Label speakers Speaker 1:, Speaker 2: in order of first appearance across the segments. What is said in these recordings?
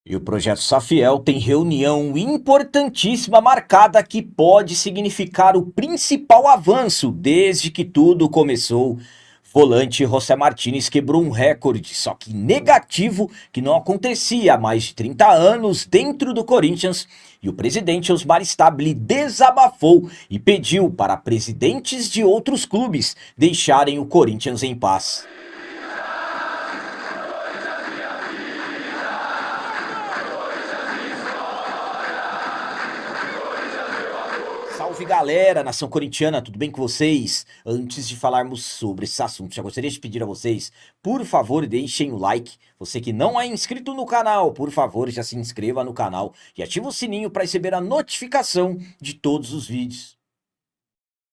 Speaker 1: E o projeto Safiel tem reunião importantíssima marcada que pode significar o principal avanço desde que tudo começou. Volante José Martínez quebrou um recorde, só que negativo, que não acontecia há mais de 30 anos dentro do Corinthians. E o presidente Osmar Stabile desabafou e pediu para presidentes de outros clubes deixarem o Corinthians em paz. Salve galera, nação corintiana, tudo bem com vocês? Antes de falarmos sobre esse assunto, já gostaria de pedir a vocês, por favor, deixem o like. Você que não é inscrito no canal, por favor, já se inscreva no canal e ative o sininho para receber a notificação de todos os vídeos.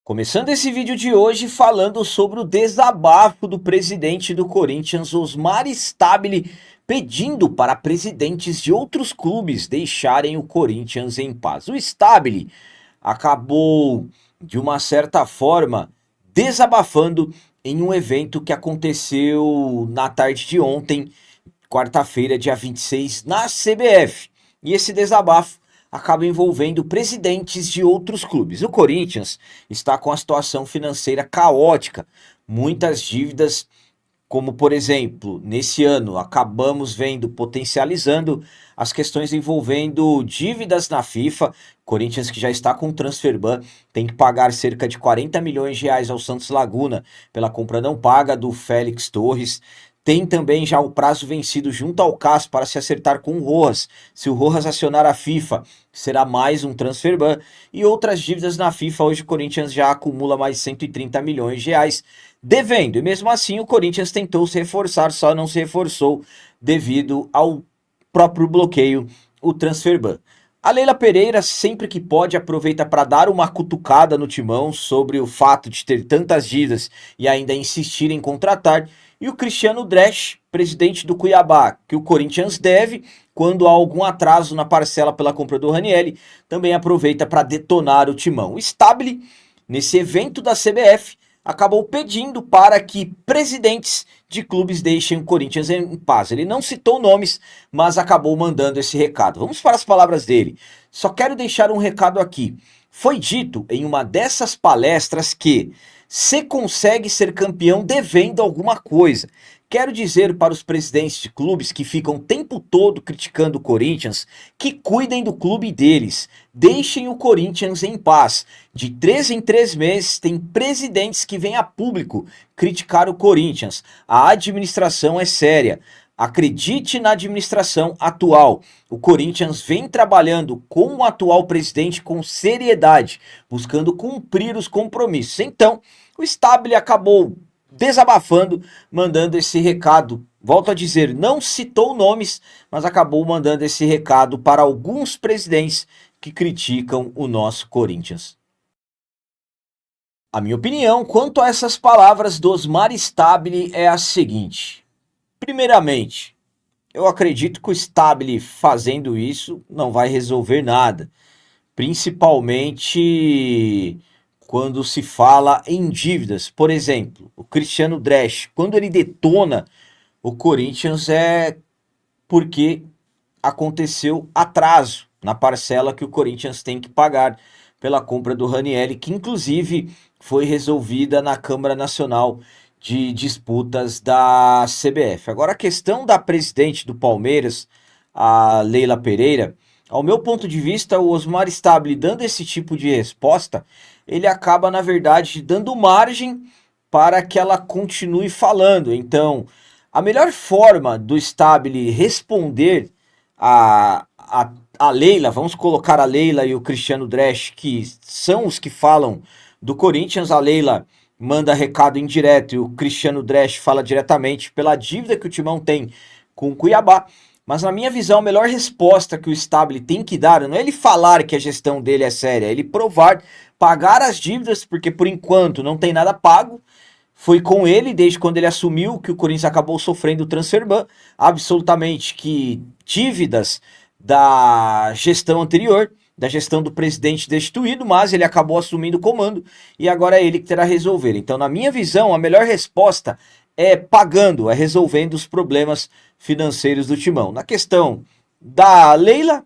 Speaker 1: Começando esse vídeo de hoje falando sobre o desabafo do presidente do Corinthians, Osmar Stabile, pedindo para presidentes de outros clubes deixarem o Corinthians em paz. O Stabile acabou, de uma certa forma, desabafando em um evento que aconteceu na tarde de ontem, quarta-feira, dia 26, na CBF. E esse desabafo acaba envolvendo presidentes de outros clubes. O Corinthians está com a situação financeira caótica, muitas dívidas, como por exemplo, nesse ano acabamos vendo potencializando as questões envolvendo dívidas na FIFA. Corinthians, que já está com o transfer ban, tem que pagar cerca de 40 milhões de reais ao Santos Laguna pela compra não paga do Félix Torres. Tem também já o prazo vencido junto ao CAS para se acertar com o Rojas. Se o Rojas acionar a FIFA, será mais um transfer ban. E outras dívidas na FIFA, hoje o Corinthians já acumula mais de 130 milhões de reais devendo. E mesmo assim o Corinthians tentou se reforçar, só não se reforçou devido ao próprio bloqueio, o transfer ban. A Leila Pereira, sempre que pode, aproveita para dar uma cutucada no timão sobre o fato de ter tantas dívidas e ainda insistir em contratar. E o Cristiano Dresch, presidente do Cuiabá, que o Corinthians deve, quando há algum atraso na parcela pela compra do Ranieri, também aproveita para detonar o timão. O Stabile, nesse evento da CBF, acabou pedindo para que presidentes de clubes deixem o Corinthians em paz. Ele não citou nomes, mas acabou mandando esse recado. Vamos para as palavras dele. Só quero deixar um recado aqui. Foi dito em uma dessas palestras que se consegue ser campeão devendo alguma coisa. Quero dizer para os presidentes de clubes que ficam o tempo todo criticando o Corinthians que cuidem do clube deles. Deixem o Corinthians em paz. De 3 em 3 meses tem presidentes que vêm a público criticar o Corinthians. A administração é séria. Acredite na administração atual. O Corinthians vem trabalhando com o atual presidente com seriedade, buscando cumprir os compromissos. Então, o Stabile acabou desabafando, mandando esse recado. Volto a dizer, não citou nomes, mas acabou mandando esse recado para alguns presidentes que criticam o nosso Corinthians. A minha opinião quanto a essas palavras do Osmar Stabile é a seguinte. Primeiramente, eu acredito que o Stabile fazendo isso não vai resolver nada, principalmente quando se fala em dívidas. Por exemplo, o Cristiano Dresch, quando ele detona o Corinthians é porque aconteceu atraso na parcela que o Corinthians tem que pagar pela compra do Ranieri, que inclusive foi resolvida na Câmara Nacional de Disputas da CBF. Agora, a questão da presidente do Palmeiras, a Leila Pereira, ao meu ponto de vista, o Osmar Stabile dando esse tipo de resposta, ele acaba, na verdade, dando margem para que ela continue falando. Então, a melhor forma do Stabile responder a Leila, vamos colocar a Leila e o Cristiano Dresch, que são os que falam do Corinthians. A Leila manda recado indireto e o Cristiano Dresch fala diretamente pela dívida que o Timão tem com o Cuiabá. Mas na minha visão, a melhor resposta que o Stabile tem que dar não é ele falar que a gestão dele é séria, é ele provar, pagar as dívidas, porque por enquanto não tem nada pago. Foi com ele, desde quando ele assumiu, que o Corinthians acabou sofrendo o transfer ban, absolutamente que dívidas da gestão anterior, da gestão do presidente destituído, mas ele acabou assumindo o comando e agora é ele que terá a resolver. Então, na minha visão, a melhor resposta é pagando, é resolvendo os problemas financeiros do Timão. Na questão da Leila,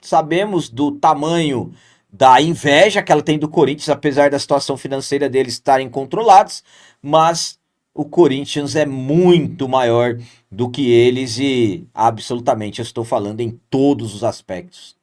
Speaker 1: sabemos do tamanho da inveja que ela tem do Corinthians, apesar da situação financeira deles estarem controlados, mas o Corinthians é muito maior do que eles e absolutamente eu estou falando em todos os aspectos.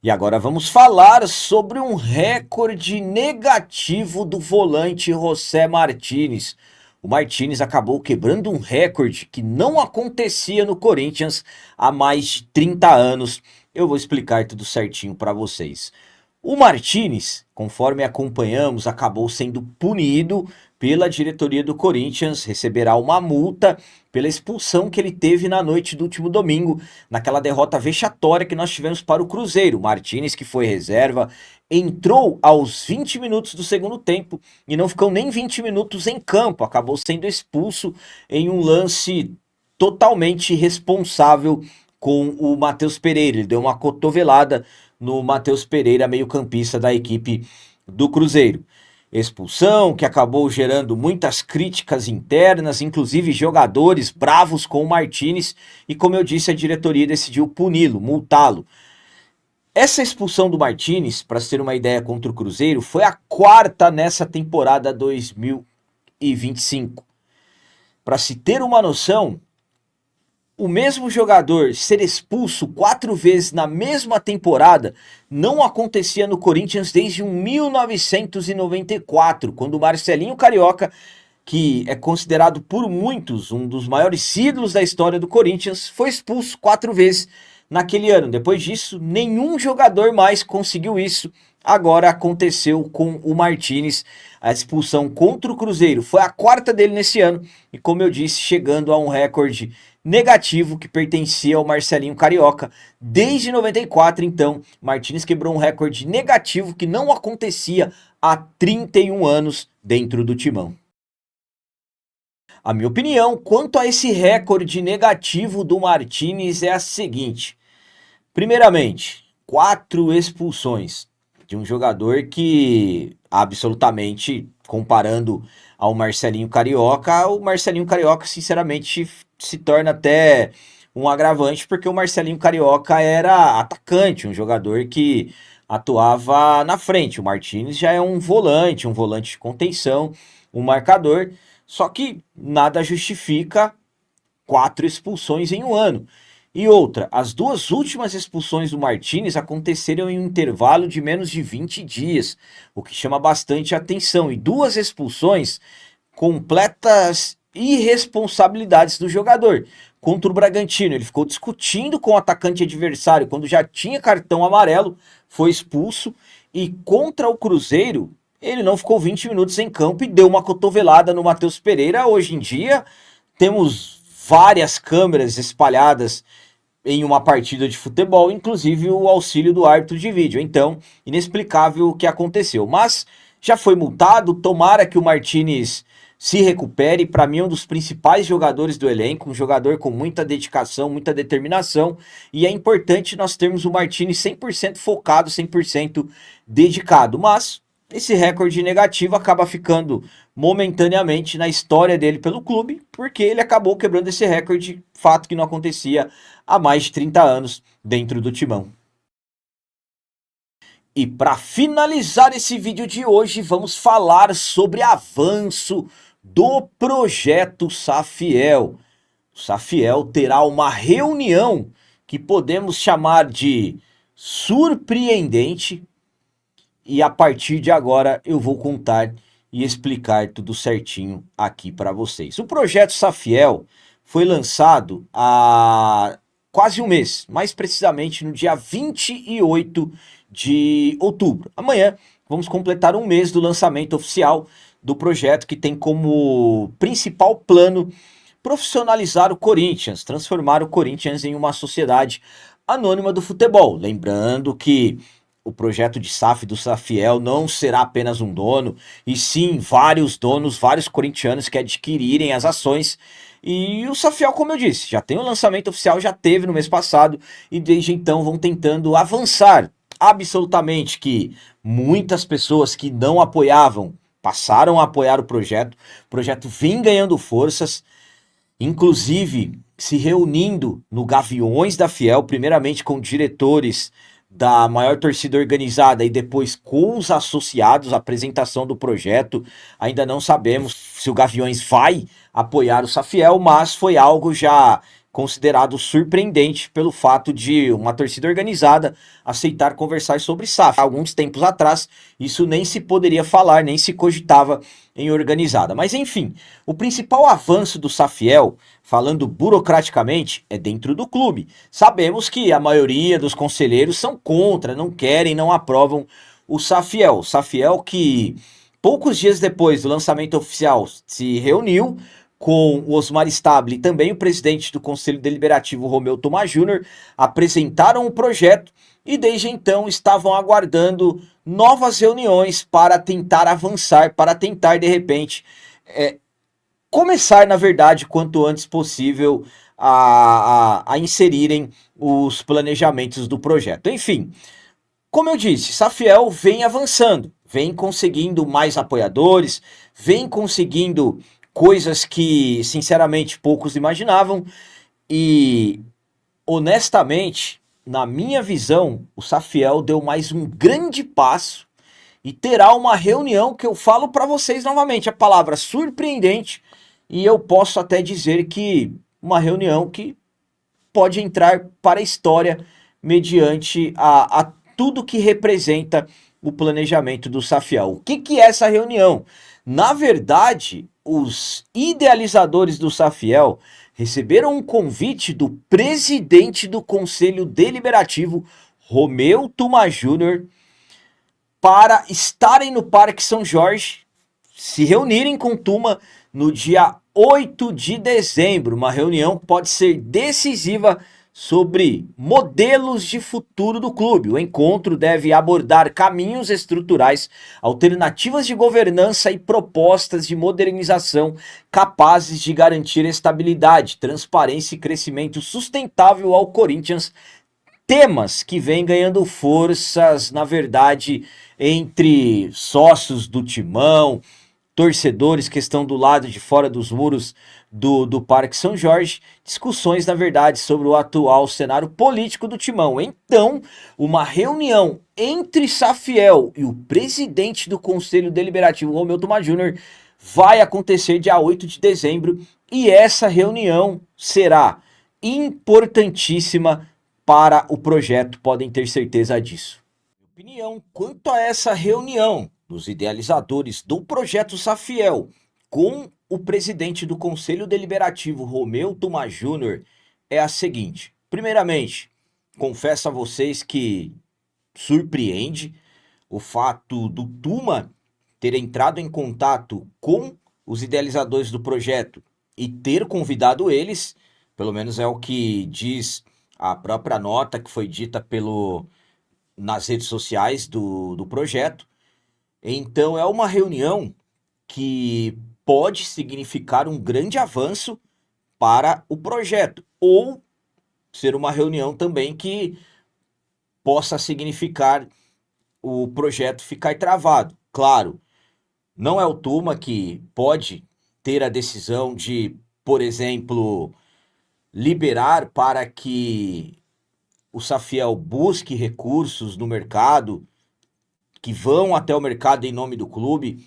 Speaker 1: E agora vamos falar sobre um recorde negativo do volante José Martínez. O Martínez acabou quebrando um recorde que não acontecia no Corinthians há mais de 30 anos. Eu vou explicar tudo certinho para vocês. O Martínez, conforme acompanhamos, acabou sendo punido pela diretoria do Corinthians, receberá uma multa pela expulsão que ele teve na noite do último domingo, naquela derrota vexatória que nós tivemos para o Cruzeiro. O Martínez, que foi reserva, entrou aos 20 minutos do segundo tempo e não ficou nem 20 minutos em campo, acabou sendo expulso em um lance totalmente irresponsável com o Matheus Pereira. Ele deu uma cotovelada no Matheus Pereira, meio-campista da equipe do Cruzeiro. Expulsão que acabou gerando muitas críticas internas, inclusive jogadores bravos com o Martínez, e como eu disse, a diretoria decidiu puni-lo, multá-lo. Essa expulsão do Martínez, para ter uma ideia, contra o Cruzeiro, foi a quarta nessa temporada 2025. Para se ter uma noção, o mesmo jogador ser expulso 4 vezes na mesma temporada não acontecia no Corinthians desde 1994, quando o Marcelinho Carioca, que é considerado por muitos um dos maiores ídolos da história do Corinthians, foi expulso 4 vezes naquele ano. Depois disso, nenhum jogador mais conseguiu isso. Agora aconteceu com o Martínez, a expulsão contra o Cruzeiro foi a quarta dele nesse ano e, como eu disse, chegando a um recorde negativo que pertencia ao Marcelinho Carioca. Desde 94, então, Martínez quebrou um recorde negativo que não acontecia há 31 anos dentro do Timão. A minha opinião quanto a esse recorde negativo do Martínez é a seguinte. Primeiramente, 4 expulsões de um jogador que, absolutamente, comparando ao Marcelinho Carioca, o Marcelinho Carioca, sinceramente, se torna até um agravante, porque o Marcelinho Carioca era atacante, um jogador que atuava na frente. O Martínez já é um volante de contenção, um marcador, só que nada justifica 4 expulsões em um ano. E outra, as 2 últimas expulsões do Martínez aconteceram em um intervalo de menos de 20 dias, o que chama bastante atenção. E 2 expulsões completas irresponsabilidades do jogador. Contra o Bragantino, ele ficou discutindo com o atacante adversário quando já tinha cartão amarelo, foi expulso. E contra o Cruzeiro, ele não ficou 20 minutos em campo e deu uma cotovelada no Matheus Pereira. Hoje em dia, temos várias câmeras espalhadas em uma partida de futebol, inclusive o auxílio do árbitro de vídeo. Então, inexplicável o que aconteceu. Mas já foi multado, tomara que o Martínez se recupere. Para mim, é um dos principais jogadores do elenco, um jogador com muita dedicação, muita determinação. E é importante nós termos o Martínez 100% focado, 100% dedicado. Mas esse recorde negativo acaba ficando momentaneamente na história dele pelo clube, porque ele acabou quebrando esse recorde, fato que não acontecia há mais de 30 anos dentro do Timão. E para finalizar esse vídeo de hoje, vamos falar sobre avanço do projeto Safiel. O Safiel terá uma reunião que podemos chamar de surpreendente, e a partir de agora eu vou contar e explicar tudo certinho aqui para vocês. O projeto Safiel foi lançado há quase um mês, mais precisamente no dia 28 de outubro. Amanhã vamos completar um mês do lançamento oficial do projeto, que tem como principal plano profissionalizar o Corinthians, transformar o Corinthians em uma sociedade anônima do futebol. Lembrando que o projeto de SAF do Safiel não será apenas um dono, e sim vários donos, vários corintianos que adquirirem as ações. E o Safiel, como eu disse, já tem o lançamento oficial, já teve no mês passado, e desde então vão tentando avançar. Absolutamente que muitas pessoas que não apoiavam passaram a apoiar o projeto vem ganhando forças, inclusive se reunindo no Gaviões da Fiel, primeiramente com diretores da maior torcida organizada e depois com os associados à apresentação do projeto. Ainda não sabemos se o Gaviões vai apoiar o Safiel, mas foi algo já considerado surpreendente pelo fato de uma torcida organizada aceitar conversar sobre SAF. Há alguns tempos atrás, isso nem se poderia falar, nem se cogitava em organizada. Mas enfim, o principal avanço do Safiel, falando burocraticamente, é dentro do clube. Sabemos que a maioria dos conselheiros são contra, não querem, não aprovam o Safiel. O Safiel que poucos dias depois do lançamento oficial se reuniu com o Osmar Stabile e também o presidente do Conselho Deliberativo, Romeu Tomás Júnior, apresentaram o projeto e desde então estavam aguardando novas reuniões para tentar avançar, para tentar de repente começar, na verdade, quanto antes possível a inserirem os planejamentos do projeto. Enfim, como eu disse, Safiel vem avançando, vem conseguindo mais apoiadores, vem conseguindo coisas que, sinceramente, poucos imaginavam e, honestamente, na minha visão, o Safiel deu mais um grande passo e terá uma reunião que eu falo para vocês novamente, a palavra surpreendente, e eu posso até dizer que uma reunião que pode entrar para a história mediante a tudo que representa o planejamento do Safiel. O que é essa reunião? Na verdade, os idealizadores do Safiel receberam um convite do presidente do Conselho Deliberativo, Romeu Tomás Júnior, para estarem no Parque São Jorge, se reunirem com Tuma no dia 8 de dezembro, uma reunião que pode ser decisiva sobre modelos de futuro do clube. O encontro deve abordar caminhos estruturais, alternativas de governança e propostas de modernização capazes de garantir estabilidade, transparência e crescimento sustentável ao Corinthians. Temas que vêm ganhando forças, na verdade, entre sócios do Timão, torcedores que estão do lado de fora dos muros do Parque São Jorge, discussões, na verdade, sobre o atual cenário político do Timão. Então, uma reunião entre Safiel e o presidente do Conselho Deliberativo, Romeu Tomás Júnior, vai acontecer dia 8 de dezembro e essa reunião será importantíssima para o projeto, podem ter certeza disso. Minha opinião quanto a essa reunião dos idealizadores do projeto Safiel com o presidente do Conselho Deliberativo, Romeu Tomás Júnior, é a seguinte. Primeiramente, confesso a vocês que surpreende o fato do Tuma ter entrado em contato com os idealizadores do projeto e ter convidado eles, pelo menos é o que diz a própria nota que foi dita nas redes sociais do projeto. Então é uma reunião que pode significar um grande avanço para o projeto, ou ser uma reunião também que possa significar o projeto ficar travado. Claro, não é o Tuma que pode ter a decisão de, por exemplo, liberar para que o Safiel busque recursos no mercado, que vão até o mercado em nome do clube,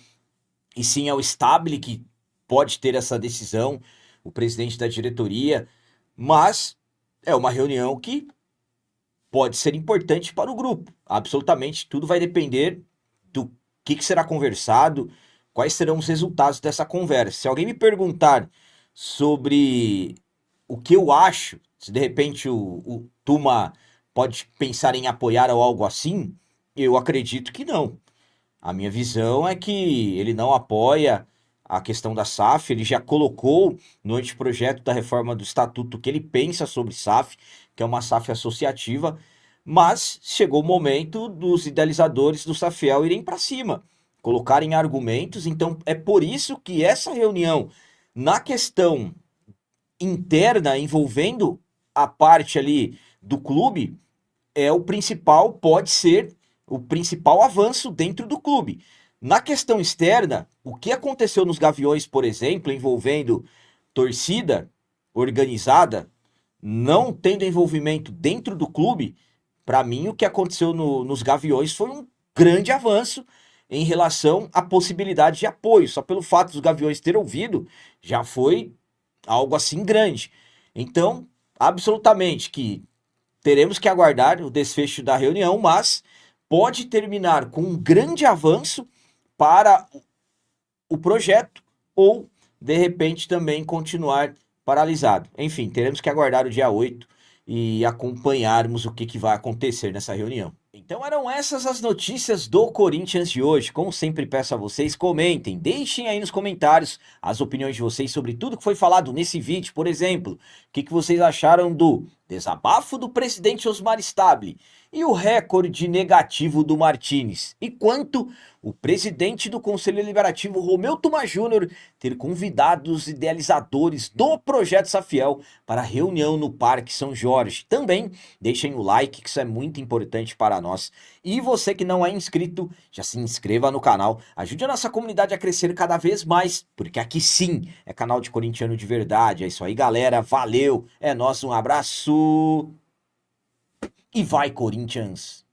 Speaker 1: e sim é o Stabile que pode ter essa decisão, o presidente da diretoria, mas é uma reunião que pode ser importante para o grupo. Absolutamente tudo vai depender do que será conversado, quais serão os resultados dessa conversa. Se alguém me perguntar sobre o que eu acho, se de repente o Tuma pode pensar em apoiar ou algo assim, eu acredito que não. A minha visão é que ele não apoia a questão da SAF, ele já colocou no anteprojeto da reforma do estatuto que ele pensa sobre SAF, que é uma SAF associativa, mas chegou o momento dos idealizadores do Safiel irem para cima, colocarem argumentos, então é por isso que essa reunião, na questão interna envolvendo a parte ali do clube, é o principal, pode ser o principal avanço dentro do clube. Na questão externa, o que aconteceu nos Gaviões, por exemplo, envolvendo torcida, organizada, não tendo envolvimento dentro do clube, para mim o que aconteceu nos Gaviões foi um grande avanço em relação à possibilidade de apoio. Só pelo fato dos Gaviões ter ouvido, já foi algo assim grande. Então, absolutamente que teremos que aguardar o desfecho da reunião, mas pode terminar com um grande avanço para o projeto ou, de repente, também continuar paralisado. Enfim, teremos que aguardar o dia 8 e acompanharmos o que vai acontecer nessa reunião. Então eram essas as notícias do Corinthians de hoje. Como sempre peço a vocês, comentem, deixem aí nos comentários as opiniões de vocês sobre tudo que foi falado nesse vídeo. Por exemplo, o que vocês acharam do desabafo do presidente Osmar Stabile e o recorde negativo do Martínez? E quanto o presidente do Conselho Deliberativo, Romeu Tuma Júnior, ter convidado os idealizadores do Projeto Safiel para a reunião no Parque São Jorge. Também deixem o like, que isso é muito importante para nós. E você que não é inscrito, já se inscreva no canal, ajude a nossa comunidade a crescer cada vez mais, porque aqui sim é canal de corintiano de verdade. É isso aí, galera, valeu, é nóis, um abraço e vai, Corinthians!